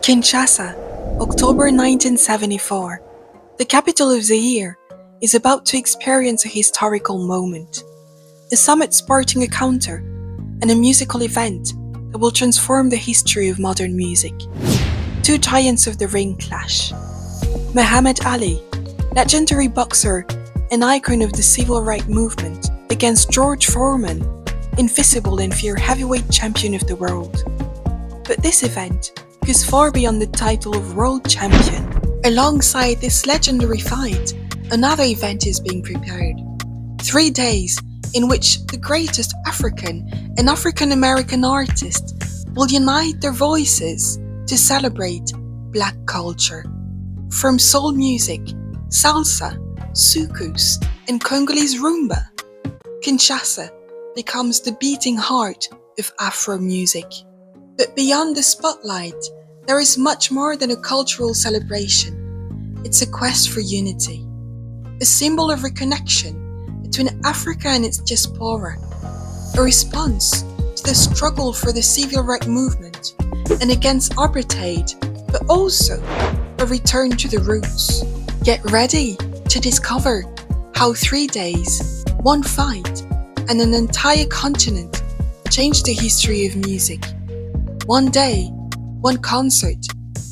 Kinshasa, October 1974. The capital of Zaire is about to experience a historical moment. A summit sparking a counter and a musical event that will transform the history of modern music. Two giants of the ring clash. Muhammad Ali, legendary boxer and icon of the civil rights movement, against George Foreman, invisible and feared heavyweight champion of the world. But this event goes far beyond the title of world champion. Alongside this legendary fight, another event is being prepared. 3 days in which the greatest African and African-American artists will unite their voices to celebrate Black culture. From soul music, salsa, soukous, and Congolese rumba, Kinshasa becomes the beating heart of Afro music. But beyond the spotlight, there is much more than a cultural celebration. It's a quest for unity, a symbol of reconnection between Africa and its diaspora, a response to the struggle for the civil rights movement and against apartheid, but also a return to the roots. Get ready to discover how 3 days, one fight, and an entire continent changed the history of music. One day, one concert.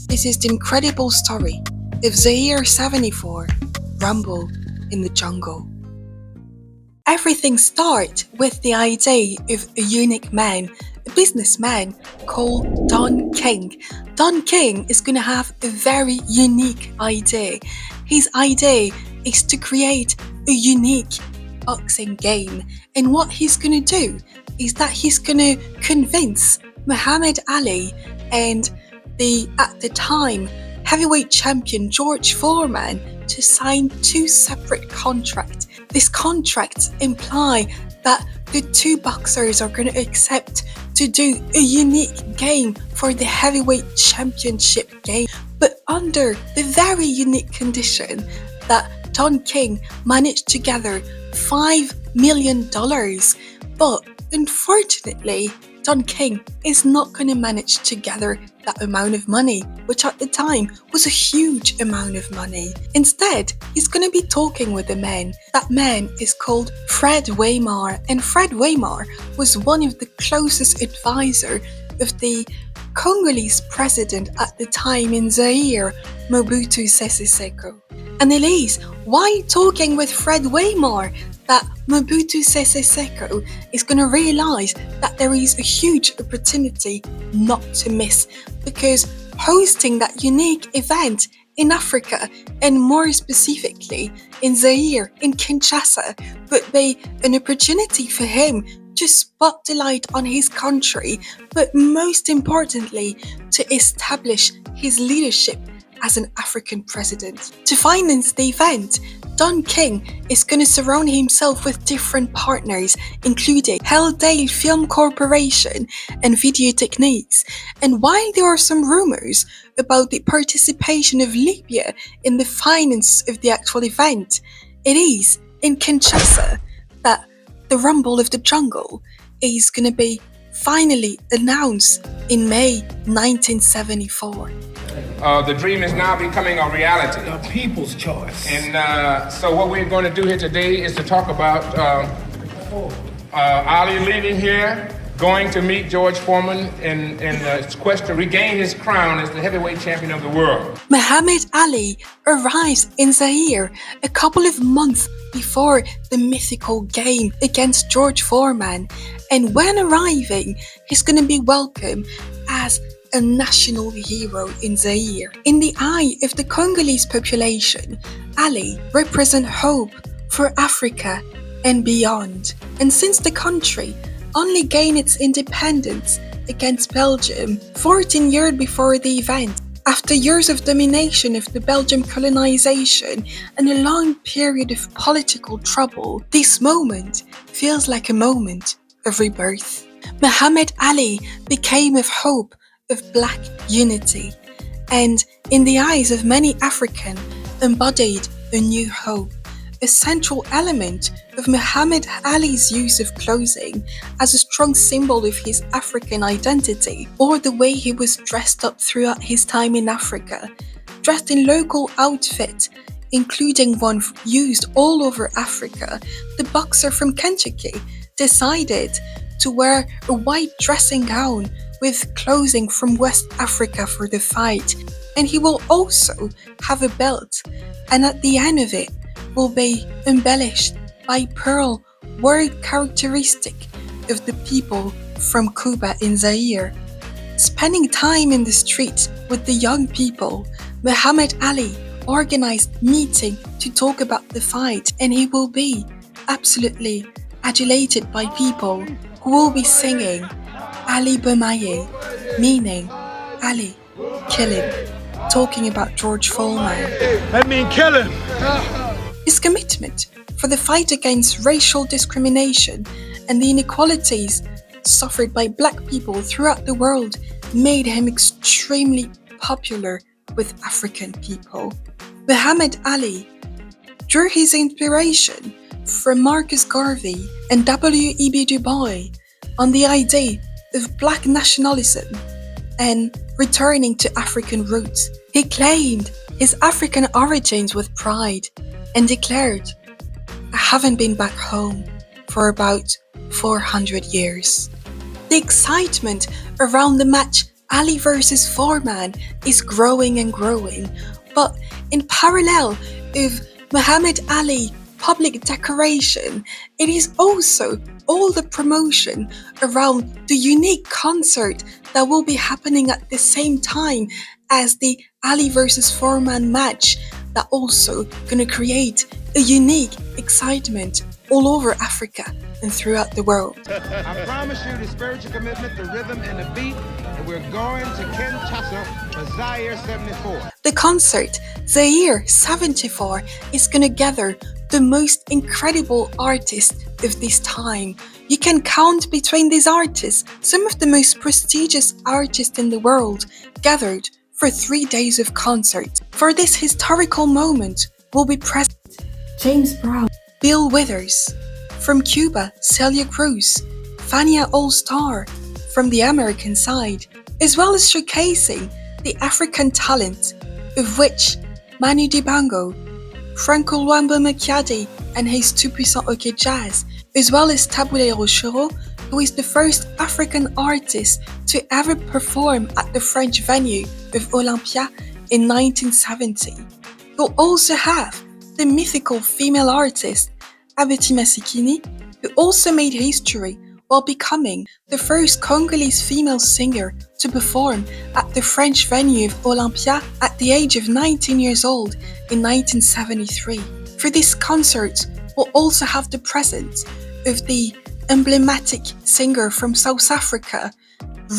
This is the incredible story of Zaire 74, Rumble in the Jungle. Everything starts with the idea of a unique man, a businessman called Don King. Don King is going to have a very unique idea. His idea is to create a unique boxing game. And what he's going to do is that he's going to convince Muhammad Ali and at the time, heavyweight champion George Foreman to sign 2 separate contracts. These contracts imply that the 2 boxers are going to accept to do a unique game for the heavyweight championship game, but under the very unique condition that Don King managed to gather $5 million. But unfortunately, Don King is not going to manage to gather that amount of money, which at the time was a huge amount of money. Instead, he's going to be talking with a man. That man is called Fred Weimar, and Fred Weimar was one of the closest advisors of the Congolese president at the time in Zaire, Mobutu Sese Seko. And Elise, why talking with Fred Weimar? That Mobutu Sese Seko is going to realize that there is a huge opportunity not to miss, because hosting that unique event in Africa, and more specifically in Zaire, in Kinshasa, would be an opportunity for him to spot the light on his country, but most importantly, to establish his leadership as an African president. To finance the event, Don King is going to surround himself with different partners, including Helldale Film Corporation and Video Techniques. And while there are some rumors about the participation of Libya in the finance of the actual event, it is in Kinshasa that the Rumble of the Jungle is going to be finally announced in May 1974. The dream is now becoming a reality. The people's choice. And so what we're going to do here today is to talk about Ali leaving here, going to meet George Foreman in the quest to regain his crown as the heavyweight champion of the world. Muhammad Ali arrives in Zaire a couple of months before the mythical game against George Foreman, and when arriving, he's going to be welcomed as a national hero in Zaire. In the eye of the Congolese population, Ali represents hope for Africa and beyond. And since the country only gained its independence against Belgium 14 years before the event, after years of domination of the Belgian colonization and a long period of political trouble, this moment feels like a moment of rebirth. Muhammad Ali became of hope of Black unity, and in the eyes of many Africans, embodied a new hope, a central element of Muhammad Ali's use of clothing as a strong symbol of his African identity, or the way he was dressed up throughout his time in Africa, dressed in local outfits, including one used all over Africa. The boxer from Kentucky decided to wear a white dressing gown with clothing from West Africa for the fight, and he will also have a belt, and at the end of it will be embellished by pearl, word characteristic of the people from Cuba in Zaire. Spending time in the street with the young people, Muhammad Ali organized meeting to talk about the fight, and he will be absolutely adulated by people who will be singing Ali Bomaye, meaning Ali, kill him, talking about George Foreman. That mean kill him. His commitment for the fight against racial discrimination and the inequalities suffered by black people throughout the world made him extremely popular with African people. Muhammad Ali drew his inspiration from Marcus Garvey and W.E.B. Du Bois on the idea of black nationalism and returning to African roots. He claimed his African origins with pride and declared, "I haven't been back home for about 400 years." The excitement around the match Ali versus Foreman is growing and growing, but in parallel of Muhammad Ali public decoration, it is also all the promotion around the unique concert that will be happening at the same time as the Ali versus Foreman match, that also gonna create a unique excitement all over Africa and throughout the world. I promise you the spiritual commitment, the rhythm, and the beat, and we're going to Kinshasa for Zaire 74. The concert, Zaire 74, is gonna gather the most incredible artists of this time. You can count between these artists some of the most prestigious artists in the world gathered for 3 days of concert. For this historical moment will be present James Brown, Bill Withers, from Cuba, Celia Cruz, Fania All-Star from the American side, as well as showcasing the African talent, of which Manu Dibango, Franco Luambo Makiadi and his Tout-Puissant OK Jazz, as well as Tabu Rochereau, who is the first African artist to ever perform at the French venue of Olympia in 1970. You'll also have the mythical female artist Abeti Masikini, who also made history while becoming the first Congolese female singer to perform at the French venue of Olympia at the age of 19 years old in 1973. For this concert, we'll also have the presence of the emblematic singer from South Africa,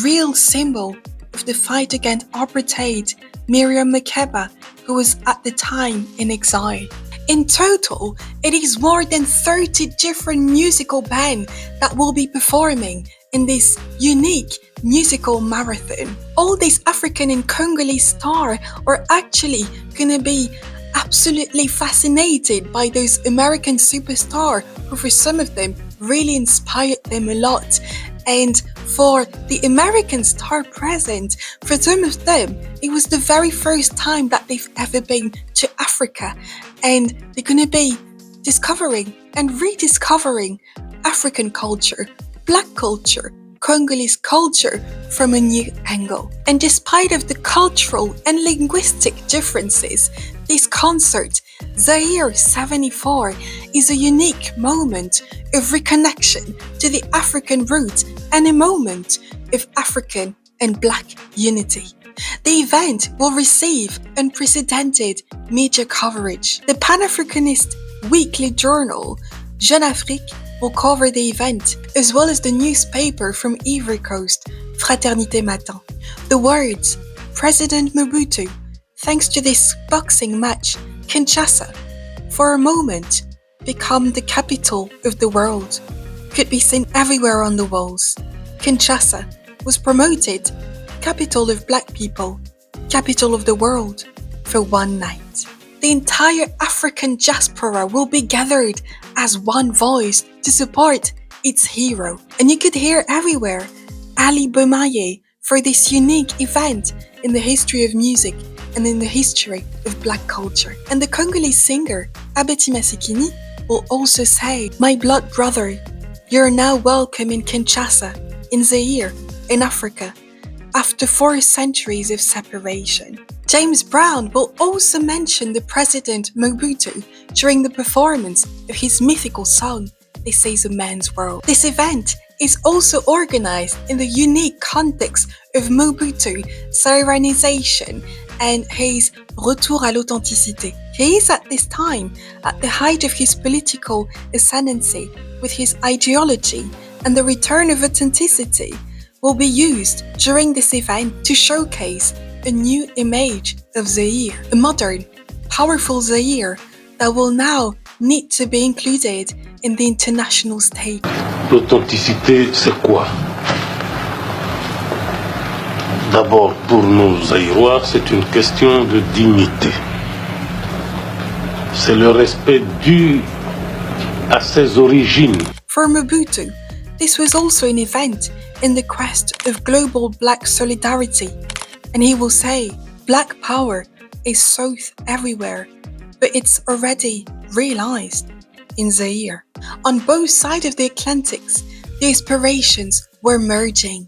real symbol of the fight against apartheid, Miriam Makeba, who was at the time in exile. In total, it is more than 30 different musical bands that will be performing in this unique musical marathon. All these African and Congolese stars are actually gonna be absolutely fascinated by those American superstars who, for some of them, really inspired them a lot. And for the American star present, for some of them, it was the very first time that they've ever been to Africa, and they're gonna be discovering and rediscovering African culture, Black culture, Congolese culture from a new angle. And despite of the cultural and linguistic differences, this concert, Zaire 74, is a unique moment of reconnection to the African roots and a moment of African and Black unity. The event will receive unprecedented media coverage. The Pan-Africanist weekly journal, Jeune Afrique, will cover the event, as well as the newspaper from Ivory Coast, Fraternité Matin. The words, President Mobutu, thanks to this boxing match, Kinshasa, for a moment, become the capital of the world, could be seen everywhere on the walls. Kinshasa was promoted capital of Black people, capital of the world, for one night. the entire African diaspora will be gathered as one voice to support its hero. And you could hear everywhere Ali Bomaye for this unique event in the history of music and in the history of black culture. And the Congolese singer Abeti Masikini will also say, "My blood brother, you're now welcome in Kinshasa, in Zaire, in Africa, after 4 centuries of separation." James Brown will also mention the President Mobutu during the performance of his mythical song, "This is a Man's World." This event is also organized in the unique context of Mobutu Zaireanization and his retour à l'authenticité. He is at this time at the height of his political ascendancy, with his ideology, and the return of authenticity will be used during this event to showcase a new image of Zaire, a modern, powerful Zaire that will now need to be included in the international stage. L'authenticité, c'est quoi? D'abord, pour nous Zaïrois, c'est une question de dignité. C'est le respect dû à ses origines. For Mobutu, this was also an event in the quest of global black solidarity, and he will say, "Black power is sought everywhere, but it's already realized in Zaire." On both sides of the Atlantics, the aspirations were merging,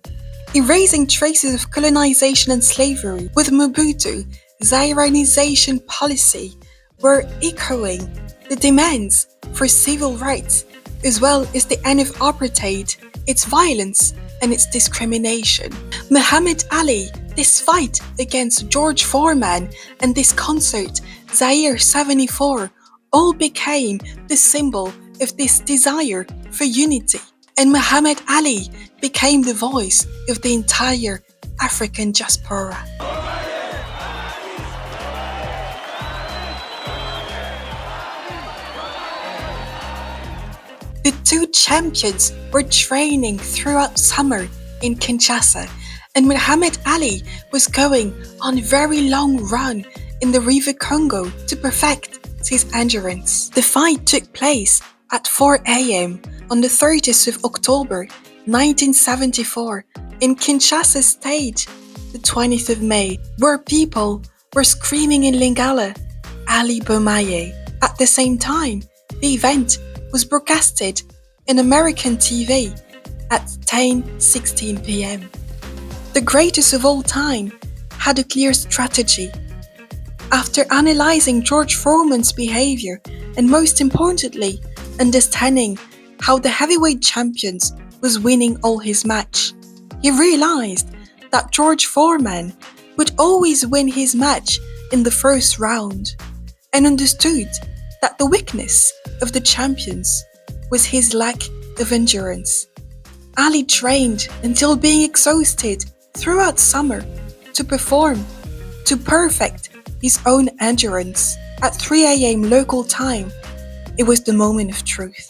erasing traces of colonization and slavery. With Mobutu, Zaireanization policy were echoing the demands for civil rights, as well as the end of apartheid, its violence and its discrimination. Muhammad Ali, this fight against George Foreman, and this concert, Zaire 74, all became the symbol of this desire for unity. And Muhammad Ali became the voice of the entire African diaspora. The two champions were training throughout summer in Kinshasa, and Muhammad Ali was going on a very long run in the River Congo to perfect his endurance. The fight took place at 4 a.m. on the 30th of October 1974 in Kinshasa State, the 20th of May, where people were screaming in Lingala, "Ali Bomaye." At the same time, the event was broadcasted in American TV at 10:16 p.m. The greatest of all time had a clear strategy. After analyzing George Foreman's behavior and, most importantly, understanding how the heavyweight champions was winning all his match, he realized that George Foreman would always win his match in the first round, and understood that the weakness of the champions was his lack of endurance. Ali trained until being exhausted throughout summer to perform, to perfect his own endurance. At 3 a.m. local time, it was the moment of truth.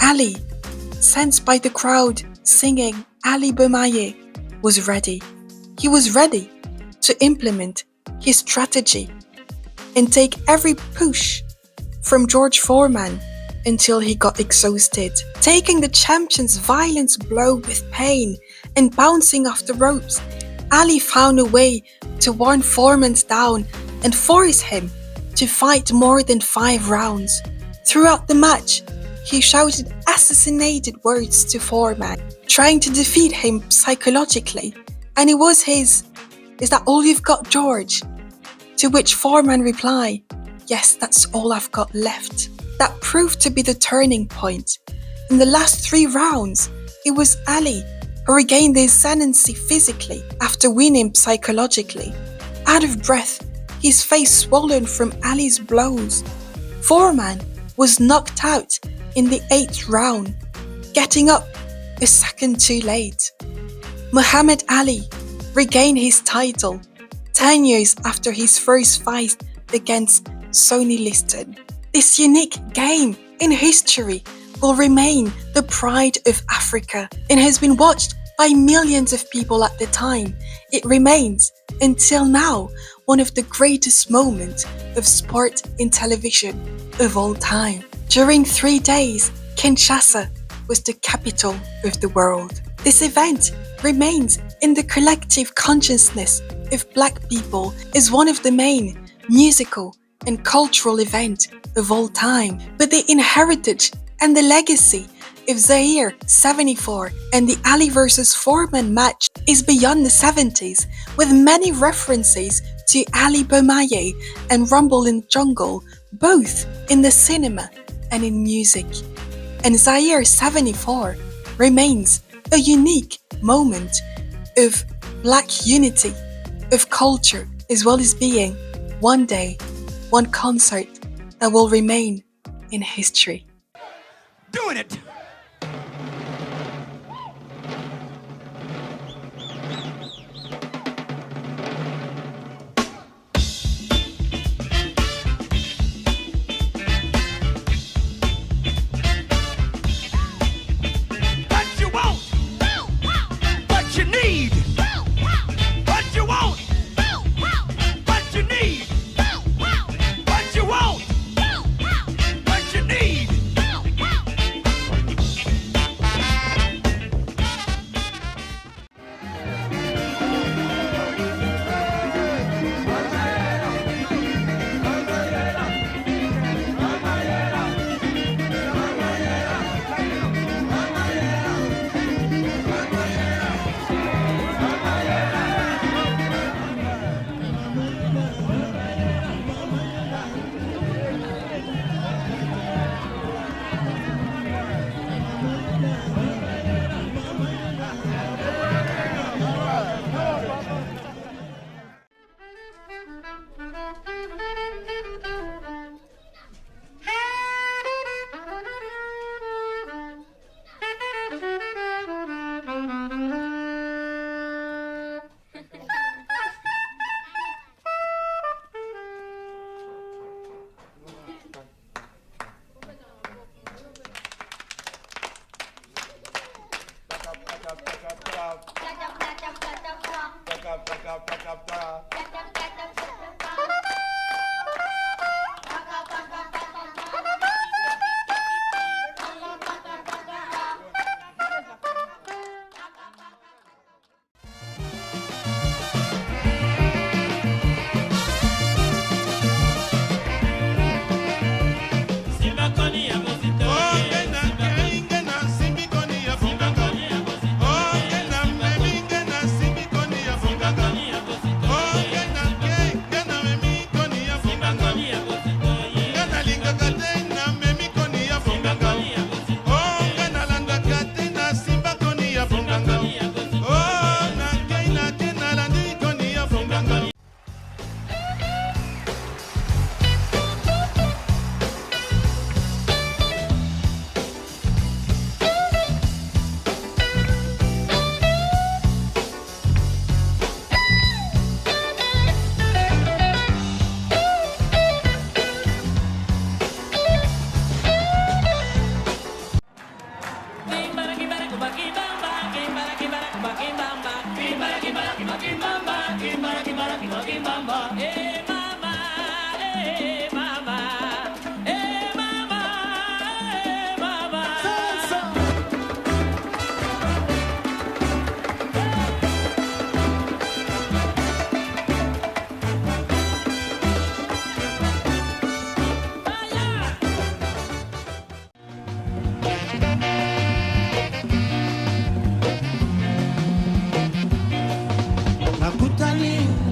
Ali, sensed by the crowd singing "Ali Bomaye," was ready. He was ready to implement his strategy and take every push from George Foreman until he got exhausted. Taking the champion's violent blow with pain and bouncing off the ropes, Ali found a way to worn Foreman down and force him to fight more than 5 rounds. Throughout the match, he shouted assassinated words to Foreman, trying to defeat him psychologically, and it was his, "Is that all you've got, George?" To which Foreman replied, "Yes, that's all I've got left." That proved to be the turning point. In the last 3 rounds, it was Ali who regained his ascendancy physically after winning psychologically. Out of breath, his face swollen from Ali's blows, Foreman was knocked out in the 8th round, getting up a second too late. Muhammad Ali regained his title 10 years after his first fight against Sonny Liston. This unique game in history will remain the pride of Africa and has been watched by millions of people at the time. It remains until now one of the greatest moments of sport in television of all time. During 3 days, Kinshasa was the capital of the world. This event remains in the collective consciousness of Black people as one of the main musical and cultural events of all time. But the heritage and the legacy of Zaire 74 and the Ali vs Foreman match is beyond the 70s, with many references to Ali Bomaye and Rumble in Jungle, both in the cinema and in music. And Zaire 74 remains a unique moment of Black unity, of culture, as well as being one day, one concert that will remain in history. Doing it!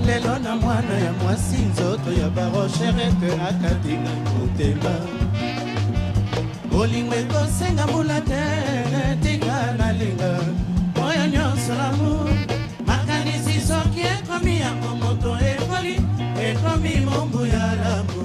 lelo na mwana ya mwasi nzoto ya Rochereau akatinga motema bolingo ekosenga mbula te tika nalinga moyo nyonso lamu makanisi soki ekomi yango moto ekoli ekomi mombu ya lamu